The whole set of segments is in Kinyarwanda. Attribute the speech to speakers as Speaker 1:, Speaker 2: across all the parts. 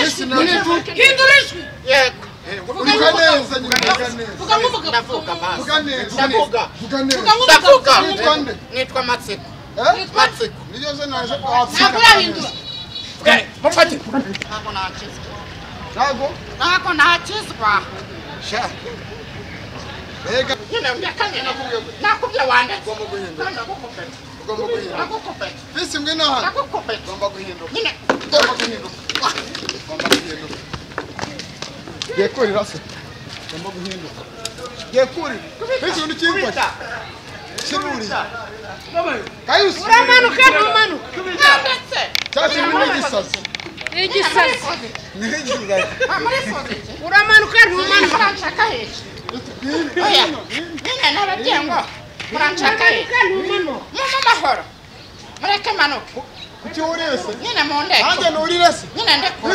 Speaker 1: hindura ijwi
Speaker 2: yego
Speaker 3: vuga neza
Speaker 2: nitwa Matsiko
Speaker 3: niyo ze naje
Speaker 1: ntabwo urahindura
Speaker 2: mufate
Speaker 3: ntago
Speaker 2: nakizwa
Speaker 3: sha ega
Speaker 2: nyine yakanye nakubye wande
Speaker 3: ugomba guhindura
Speaker 2: nakukopeta
Speaker 3: fisi ngwino hano
Speaker 2: nakukopeta
Speaker 3: ugomba guhindura
Speaker 2: nyine
Speaker 3: Gekuri rase ugomba guhinduka Gekuri fisi undi kimfasha Shiruri Kayusi
Speaker 1: uramanuka ntumanuka
Speaker 2: ndetse
Speaker 3: cyati n'igisazi
Speaker 1: uramanuka ntumanuka
Speaker 2: muranshaka hehe oya nyine nababwiye ngo muranshaka hehe mu mahoro mureke manuka
Speaker 3: kuki urese
Speaker 2: nyine mu ndeke
Speaker 3: hanjye nurirese
Speaker 2: nyine ndekura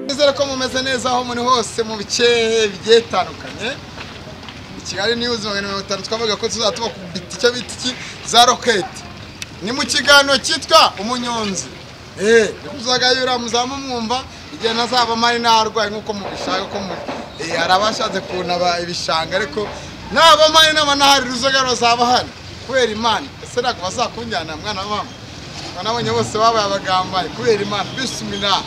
Speaker 3: Nizere ko mumeze neza aho muri hose mu bice bigiye bitandukanye Kigali News 5 twavuga ko tuzatuba ku biti cyo biti za rocket ni mu kiganiro cyitwa umunyonzi kuzagayura muzamu mwumva igihe nazaba mari narwaye nkuko mubishaka ko arabashaze kunaba ibishanga ariko naba mari n'abanahari ruzagaro zaba hano kubera Imana ese nako bazakunjyana mwana wa mama banabonye bose babaye abagambaye kubera Imana bisumina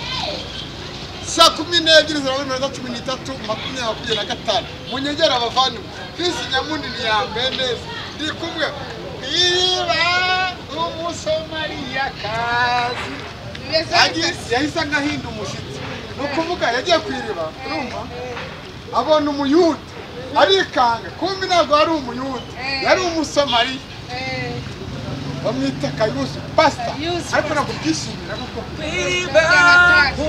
Speaker 3: saa 12:13 munyegera abavanu fisi nyamunini yambaye neza ndi kumwe iriba umusomaliya kazi yahise ngahinda umushitsi nukuvuga yagiye kwiriba urumva abona umuyuda arikanga kumbi ntabwo ari umuyuda yari umusomaliya bamwita Kayusi pasta ariko nako byishimira kuko
Speaker 4: iriba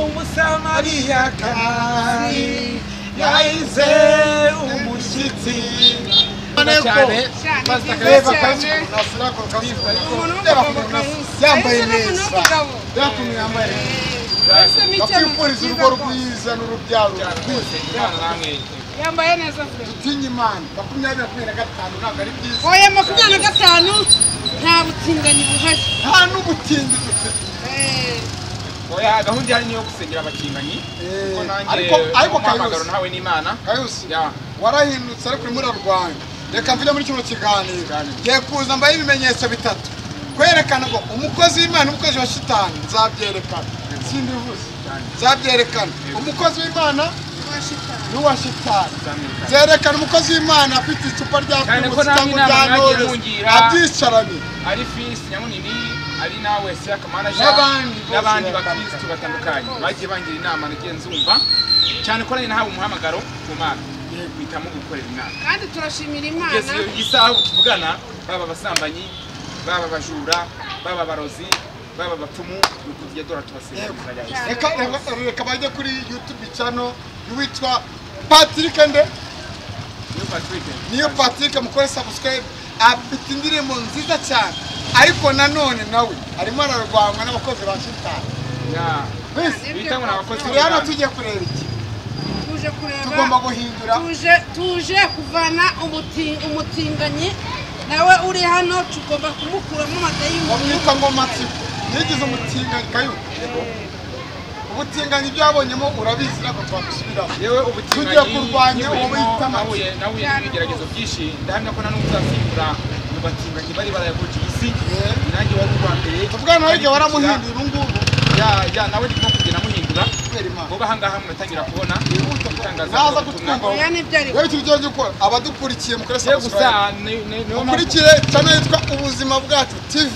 Speaker 4: umusamariya kazi yahise umushitsi
Speaker 3: cyane pasta Kayusi nasira ko yambaye neza yatumye yambaye Kapipuriza urugo rwiza n'urubyaro
Speaker 1: yambaye neza
Speaker 3: tutinya Imana 2025 ntabwo ari byiza
Speaker 1: oya 25 nta butingani buhari
Speaker 3: nta n'ubutindi dufite
Speaker 4: oya gahunda hari niyo gusengera abakinganyi ko nanjye
Speaker 3: ariko
Speaker 4: Kayusi nawe n'Imana
Speaker 3: Kayusi warahindutse ariko muri Rwanda reka mvuge muri kino kiganiro giye kuza mbaye ibimenyetso bitatu kwerekana ngo umukozi w'Imana umukozi wa shitani nzabyerekana sindivuze nzabyerekana umukozi w'Imana n'uwa shitani zerekana umukozi w'Imana afite icupa rya abyicaranye
Speaker 4: ari fisi nyamunini ari nawe se akamanaje n'abandi bakristo batandukanye bagiye bangira inama nagiye nzumva cyane ko nahawe umuhamagaro ku Mana bitamo gukorera inama
Speaker 1: kandi turashimira Imana
Speaker 4: yesi isaha tuvugana baba basambanyi baba bajura baba barozi baba bapfumu nukugiye dora tubasengera
Speaker 3: reka bajye kuri YouTube channel witwa Patrick nde niyo Patrick mukore subscribe afite indirimbo nziza cyane ariko nanone nawe arimo ararwangwa n'abakozi ba shitani
Speaker 4: bitamo n'abakozi
Speaker 3: hano tujye kureba iki tugomba guhindura
Speaker 1: tuje kuvana umutinganyi nawe uri hano tugomba kumukuramo amadayimu
Speaker 3: bamwita ngo Matsiko yigize umutinganyi Kayo ubutinganyi byabonyemo urabizi nako twabisubiraho
Speaker 4: yewe ubutinganyi
Speaker 3: tugiye kurwanya uwo bita
Speaker 4: nawe n'ibigeragezo byinshi ndahamya ko nanuzasimbura mu batinganyi bari barayaguca isi nanjye wari urwambere
Speaker 3: tuvuga nawe igihe waramuhindura urungubu
Speaker 4: nawe ndimo kugenda muhindura vuba ahangaha munatangira kubona
Speaker 3: naza kutwumva wewe tujye gukora abadukurikiye mukore subscribe mukurikire channel yitwa ubuzima bwacu TV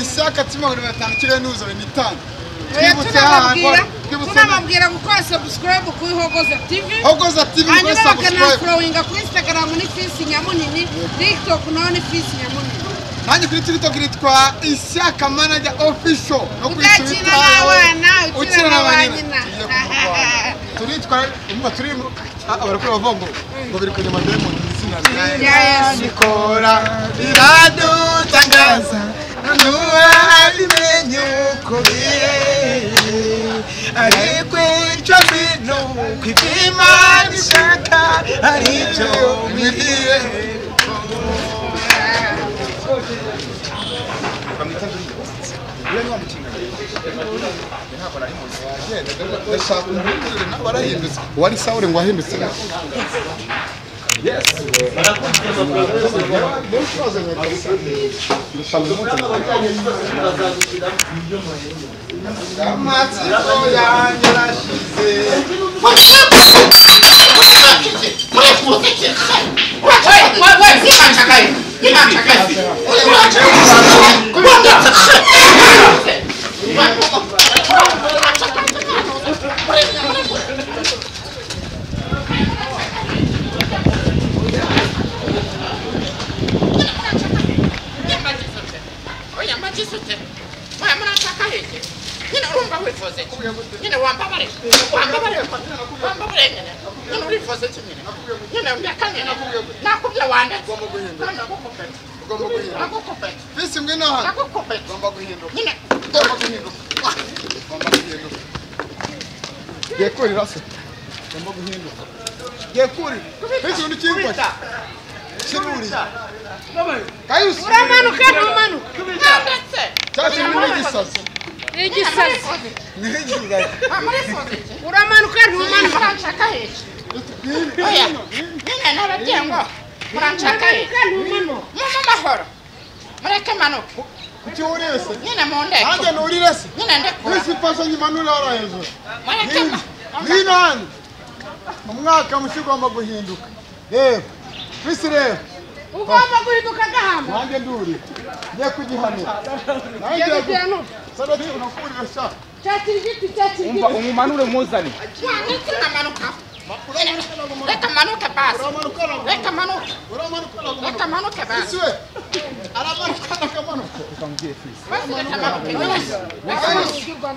Speaker 3: Isaka Tima 5 kire nuzo ni tanga
Speaker 1: tunababwira gukora subscribe kuri Hogoza TV
Speaker 3: kuri subscribe
Speaker 1: followinga kuri Instagram ni Fisi Nyamunini TikTok naho ni Fisi Nyamunini
Speaker 3: nanjye kuri TikTok litwa Isaka Manager Official no kuri
Speaker 1: Twitter ukina n'abanyina
Speaker 3: turitwa umva turi abarakora bavongo ngo biri kujya mademo izina
Speaker 1: rya Yesu
Speaker 3: nikora biradutangaza nuwa alimenyo kobire ariko icyo bino kwipima nishaka aricyo mwidiye
Speaker 4: uriya ni wa mutinganyi ntabwo nari muzi
Speaker 3: ndashaka umuhindurire nawe arahindutse uwari Sawuli ngo ahindutse yes amatsiko yanjye arashize Visi mgeni hapa. Gomba kuhinduka. Gomba kuhinduka. Gomba kuhinduka. Gekuri rasa. Gomba kuhinduka. Gekuri. Visi undi kimpa. Shiburi. Kayusi.
Speaker 1: Uramanuka ntumanuka.
Speaker 3: Chachi ni gisasa.
Speaker 1: Igisasa.
Speaker 3: Ngihinduka.
Speaker 1: Uramanuka ntumanuka.
Speaker 2: Oya. Nina nabajengo. Muranchakaye. Mama mahoro. Mureke manuka.
Speaker 3: Kuki urese?
Speaker 2: Nina mondeke.
Speaker 3: Hanje nurirese.
Speaker 2: Nina ndekura.
Speaker 3: Visi pasha nyimanura ara hejuru.
Speaker 2: Mureke.
Speaker 3: Nina. Umwaka mushigomba guhinduka. Reba. Visi reba.
Speaker 1: Ugomba guhinduka gahamba.
Speaker 3: Nanjye nduri. Ngiye kugihanira. Nanjye
Speaker 1: Piano.
Speaker 3: Sadati unakurira sha.
Speaker 1: Cyakirigiti cyakirigiti.
Speaker 4: umva umumanure muzane
Speaker 2: Nina manuka. Reka manuka basi. Reka manuka. Reka manuka basi.
Speaker 3: Isiwe. Aramanuka nakamanuka.
Speaker 4: ukamubwiye fisi
Speaker 2: Basi reka manuka.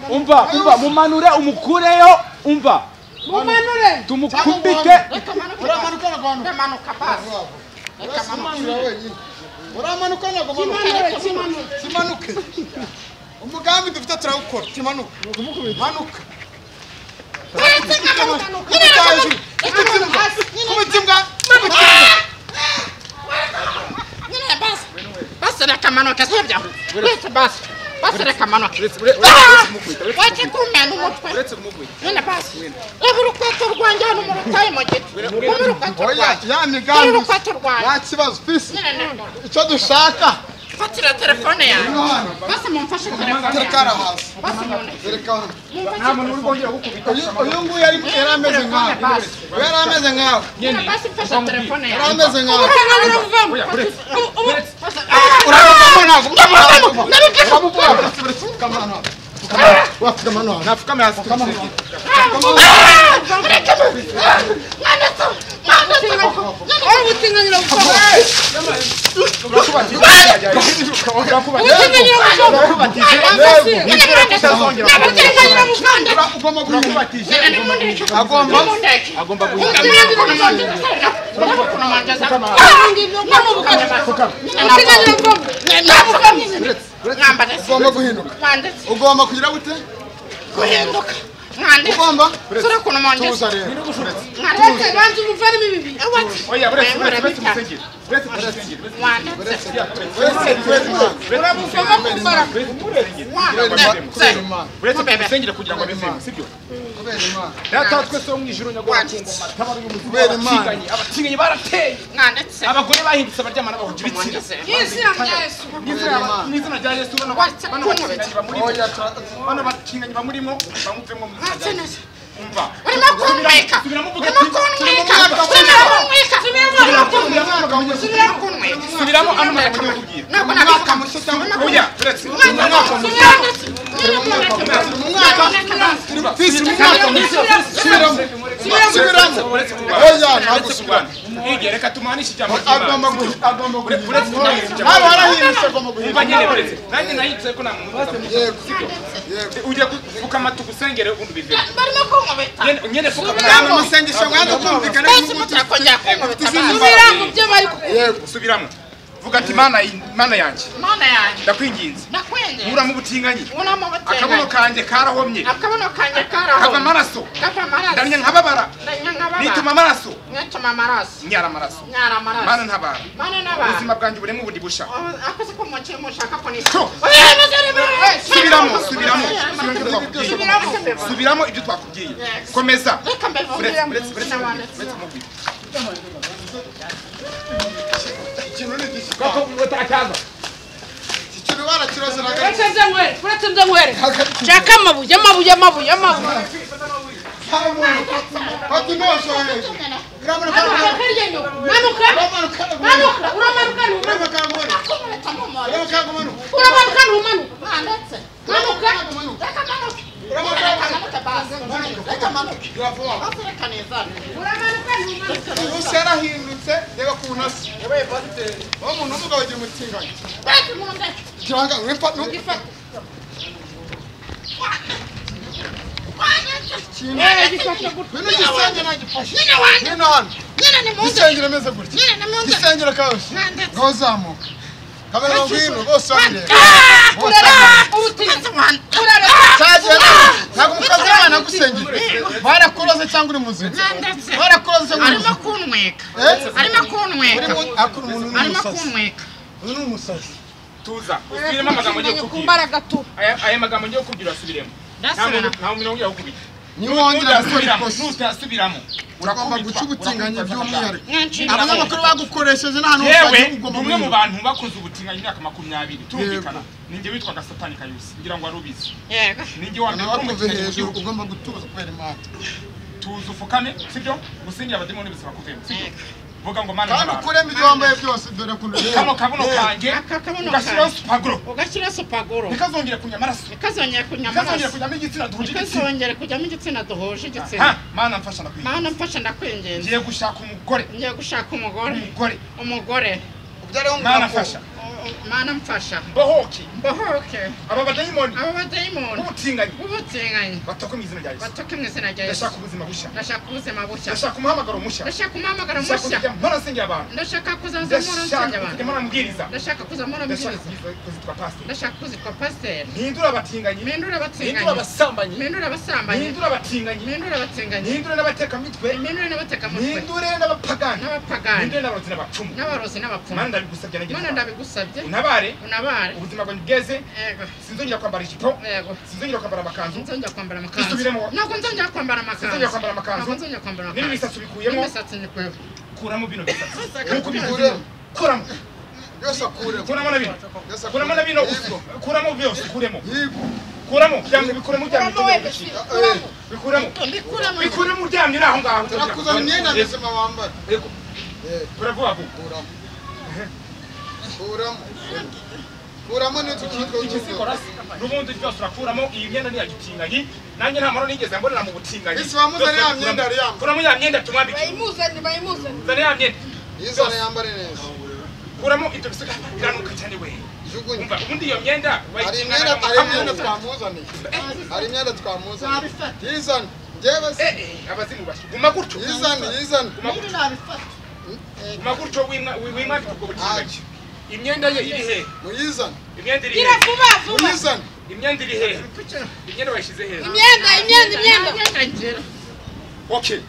Speaker 4: umva mumanure umukureyo umva
Speaker 1: Mumanure.
Speaker 4: tumukubite
Speaker 3: Uramanuka nakamanuka.
Speaker 2: Reka manuka basi. Reka manuka.
Speaker 3: Uramanuka nakamanuka.
Speaker 1: Kimanuke.
Speaker 3: Kimanuke. Umugambi dufite turawukora. Kimanuka. Manuka.
Speaker 2: Basi reka manuka sibyo. Basi. Basi reka manuka. Wache kumena umutwe.
Speaker 4: uretse kumugwita
Speaker 2: Nina basi. Reba urukweto rwanjye hano mu rutayi mu giti. Urukweto
Speaker 3: Oya,
Speaker 2: rwanjye.
Speaker 3: ya migambi.
Speaker 2: Urukweto rwanjye.
Speaker 3: Nta kibazo fisi.
Speaker 2: Nina nenda.
Speaker 3: Icyo dushaka.
Speaker 2: Fatira telefone yawe.
Speaker 3: Hano.
Speaker 2: Basi mumfashe telefone
Speaker 3: Terekara
Speaker 2: yawe.
Speaker 3: hasi.
Speaker 2: Basi none.
Speaker 3: Tereka hano.
Speaker 4: nta muntu uri bwongera gukubita
Speaker 3: Uyu nguyu yari ameze nkawe. Yari ameze nkawe.
Speaker 2: Nina basi mfashe telefone
Speaker 3: Yari
Speaker 2: yawe.
Speaker 3: ameze nkawe.
Speaker 4: oya uretse napfukame hasi agomba
Speaker 3: Ugomba guhinduka. Ugomba kugira gute?
Speaker 2: Guhinduka. Mwanditse.
Speaker 3: Ugomba.
Speaker 2: Sura kuno mwanditse.
Speaker 3: Tuza rero.
Speaker 1: Reka bantu muvane bibi.
Speaker 4: oya uretse musengere uretse musengere
Speaker 2: Mwanditse.
Speaker 1: Uramufoma kumbara.
Speaker 4: uretse musengere kugira ngo abivemo sibyo data twese wo mu ijuru nyagwa ngoma tabari
Speaker 3: Kubera Imana.
Speaker 4: abatinganyi barateye
Speaker 2: Mwanditse.
Speaker 4: abagore bahindutse abaryamana bahuje ibitsina
Speaker 1: Izina rya Yesu.
Speaker 4: n'izina rya Yesu bano batinganyi bamurimo bano batinganyi bamurimo bamuvemo mu izina rya Yesu umva
Speaker 2: Urimo kunweka.
Speaker 4: subiramo uvuga
Speaker 2: Urimo
Speaker 4: ati
Speaker 2: kunweka. Urimo kunweka.
Speaker 4: subiramo ano magambo ngiye kubwira
Speaker 2: Ntabwo nabivuga.
Speaker 4: oya uretse reka tumanishe ijambo nanjye nayitse ko ujya gupfukama tugusengere ubundi bivemo
Speaker 2: Barimo kunkubita.
Speaker 4: nyene fukama
Speaker 2: Basi mutakongera kunkubita.
Speaker 1: Subira mu byo bari kuvuga.
Speaker 4: subiramo vuga ati mana yanjye
Speaker 2: Mana yanjye.
Speaker 4: ndakwinginze
Speaker 2: Nakwenge.
Speaker 4: nkura mu butinganyi
Speaker 2: Unamo
Speaker 4: akabono
Speaker 2: batenga.
Speaker 4: kanjye karahomye
Speaker 2: Akabono kanje
Speaker 4: kava
Speaker 2: karaho.
Speaker 4: amaraso
Speaker 2: Kava amaraso.
Speaker 4: ndamya nkababara
Speaker 2: Ndanyangababa.
Speaker 4: nituma amaraso
Speaker 2: Nyatuma amaraso.
Speaker 4: nyara amaraso
Speaker 2: Nyara amaraso.
Speaker 4: mana ntabara
Speaker 2: Mana n'abantu.
Speaker 4: ubuzima bwanjye burimo ubundi busha
Speaker 2: Akoze ko muke mushaka ko ni.
Speaker 4: To.
Speaker 2: Oya nazare.
Speaker 4: subiramo ibyo twakubwiye komeza
Speaker 2: reka mbivuge
Speaker 1: Chaka amabuye
Speaker 4: tuza usubiremo amagambo ngiye kubwira aya magambo ngiye kubwira asubiremo nta mirongo yawe kubita nutasubiramo
Speaker 3: uragomba guca ubutinganyi by'umwihariko abanyamakuru bagukoresheje nta hantu
Speaker 4: yewe umwe mu bantu bakoze ubutinganyi imyaka 20 tumvikana ninjye witwa Gasatani Kayusi ngira ngo arubizi ninjye wa mbere
Speaker 3: wakuve hejuru ugomba gutuza kubera imana
Speaker 4: tuza ufukane sibyo gusingira abademoni bisaba kuvema sibyo vuga ngo mana
Speaker 3: kandi ukuremo ibyo wambaye byose dore kuntu
Speaker 4: kano kabuno kanjye
Speaker 2: ugashyira supagoro
Speaker 4: nikazongera kunya amaraso
Speaker 2: nikazongera kujyamo igitsina duhuje igitsina
Speaker 4: mana mfasha
Speaker 2: ndakwinginze
Speaker 4: ngiye gushaka
Speaker 2: umugore mana mfasha
Speaker 4: bohoke aba badayimoni
Speaker 2: ubutinganyi
Speaker 4: batoke mu izina rya Yesu ndashaka ubuzima bushya ndashaka umuhamagaro mushya ndashaka kuzaza mbwiriza
Speaker 2: ndashaka kuzitwa pasiteri
Speaker 4: mpindura abatinganyi mpindura abasambanyi mpindura abatinganyi mpindura n'abatekamitwe mpindure n'abapagani mpindure n'abarozi n'abapfumu mana ndabigusabye unabare ubuzima bwanjye bweze sinzongera kwambara ijipo sinzongera kwambara amakanzu isubiremo
Speaker 2: ntabwo nzongera kwambara amakanzu
Speaker 4: n'imisatsi bikuyemo kuramo bino bisatsi nkuko bikuremo kuramo
Speaker 3: byose akuremo
Speaker 4: kuramo na bino kuramo byose kuramo byamwe bikuremo bikuremo uryamye naho ngaho
Speaker 3: turakuzana imyenda mizima wambara
Speaker 4: uravuga
Speaker 3: kuramo n'utukiko
Speaker 4: n'ubundi byose urakuramo iyi myenda ni ya gitinganyi nanjye nta maro nigeze mbonera mu butinganyi
Speaker 3: isi wamuzane ya myenda yari yambaye
Speaker 4: kuramo ya myenda tumwambike
Speaker 1: bayimuzane
Speaker 4: zane ya myenda
Speaker 3: yizane yambare neza
Speaker 4: kuramo ibyo bisiga biranuka cyane we umva ubundi iyo myenda
Speaker 3: hari imyenda twamuzanye yizane njyewe
Speaker 4: abazimu bashya guma gutyo
Speaker 3: yizane
Speaker 4: guma gutyo wimwambike ubwo butinganyi imyenda ye iri he
Speaker 3: muyizane
Speaker 4: imyenda iri he
Speaker 3: muyizane
Speaker 4: imyenda iri he imyenda wayishyize he
Speaker 1: imyenda
Speaker 4: okay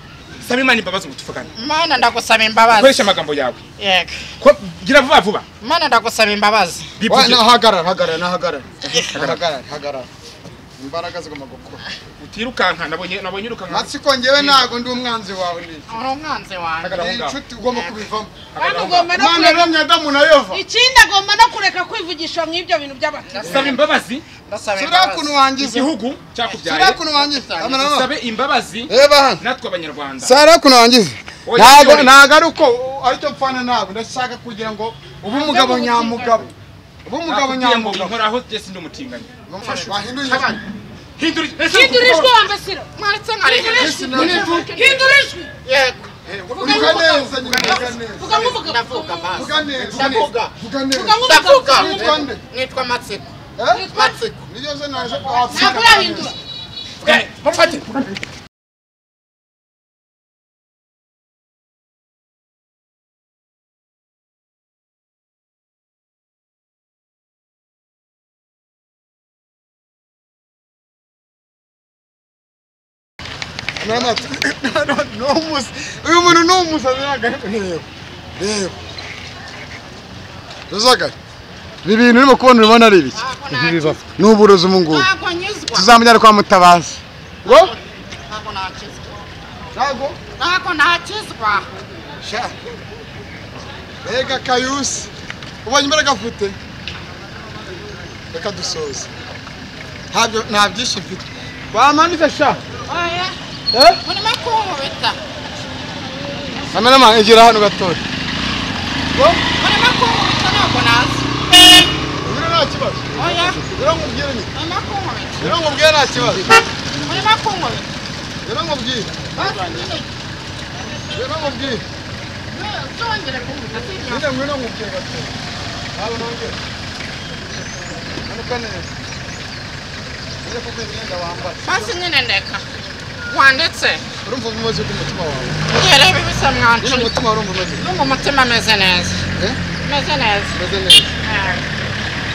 Speaker 4: saba imana imbabazi ngo tuvugane
Speaker 2: mana ndagusaba imbabazi
Speaker 4: koresha amagambo yawe
Speaker 2: yego
Speaker 4: ko gira vuba
Speaker 2: mana ndagusaba imbabazi
Speaker 3: hagarara imbaraga zigomba gukora
Speaker 4: utirukanka nabonye urukanka
Speaker 3: matsiko ngewe ntago ndi umwanzi wawe ndi
Speaker 2: umwanzi wanjye
Speaker 3: inshuti ugomba kubivamo
Speaker 1: Mana
Speaker 3: ramya Adamu na Eva
Speaker 1: ikindi agomba no kureka kwivugisha mu ibyo bintu by'abatasi
Speaker 4: saba imbabazi
Speaker 3: sirakuno wangize
Speaker 4: igihugu cyakubyaye
Speaker 3: sirakuno wangize
Speaker 4: sabe imbabazi natwe abanyarwanda
Speaker 3: sirakuno wangize ntago ari uko aricyo pfana ntabwo ndashaka kugira ngo ube umugabo nyamugabo
Speaker 4: nkoraho Jesse ndi umutinganyi
Speaker 1: hindura ijwi wambasira hindura ijwi
Speaker 2: yego
Speaker 1: vuga
Speaker 2: nitwa Matsiko
Speaker 3: niyo ze naje
Speaker 1: ntabwo urahindura
Speaker 4: mufate
Speaker 3: uyu muntu ni umusazi reba Ruzaga ibi bintu urimo kubona urabona ari ibiki ni uburozi ubu ngubu tuzamujyana kwa Mutabazi ngo
Speaker 2: ntabwo nakizwa
Speaker 3: ntago
Speaker 2: ntabwo nakizwa
Speaker 3: sha rega kayusi ubonye imbaraga afite reka dusoze nta byinshi mfite wamanitse sha
Speaker 2: oya urimo kunkubita
Speaker 3: kameraman egera hano gatoya ngo
Speaker 2: urimo kunkubita ntabwo nazi
Speaker 3: ubire nta kibazo
Speaker 2: oya
Speaker 3: rero nkubwire ni
Speaker 2: urimo kunkubita
Speaker 3: rero nkubwire nta kibazo
Speaker 2: urimo kunkubita
Speaker 3: rero nkubwire rero nkubwire
Speaker 2: zongere kunkubita sibyo
Speaker 3: nyine ngwino nkubwire gatoya ntabwo nongere manuka neza ujye kuko imyenda wambaye
Speaker 2: basi nyine ndeka wanditse
Speaker 3: urumva umeze umutima wawe
Speaker 2: nyerebe bisa mwanci
Speaker 3: nyine umutima urumva umeze
Speaker 2: numva umutima ameze neza ameze neza
Speaker 3: umeze neza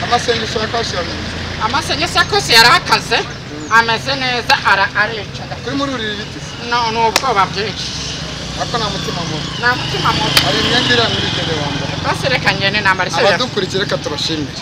Speaker 3: amasengesho yakashiranye
Speaker 2: amasengesho akose yari akaze ameze neza aricara
Speaker 3: kuri muri uri ibiti
Speaker 2: ni ubwoba bwinshi
Speaker 3: ariko nta mutima mubi
Speaker 2: nta mutima mubi
Speaker 3: hari imyenda iranga urugendo wambaye
Speaker 2: basi reka ngende nambara
Speaker 3: abadukurikira reka tubashimire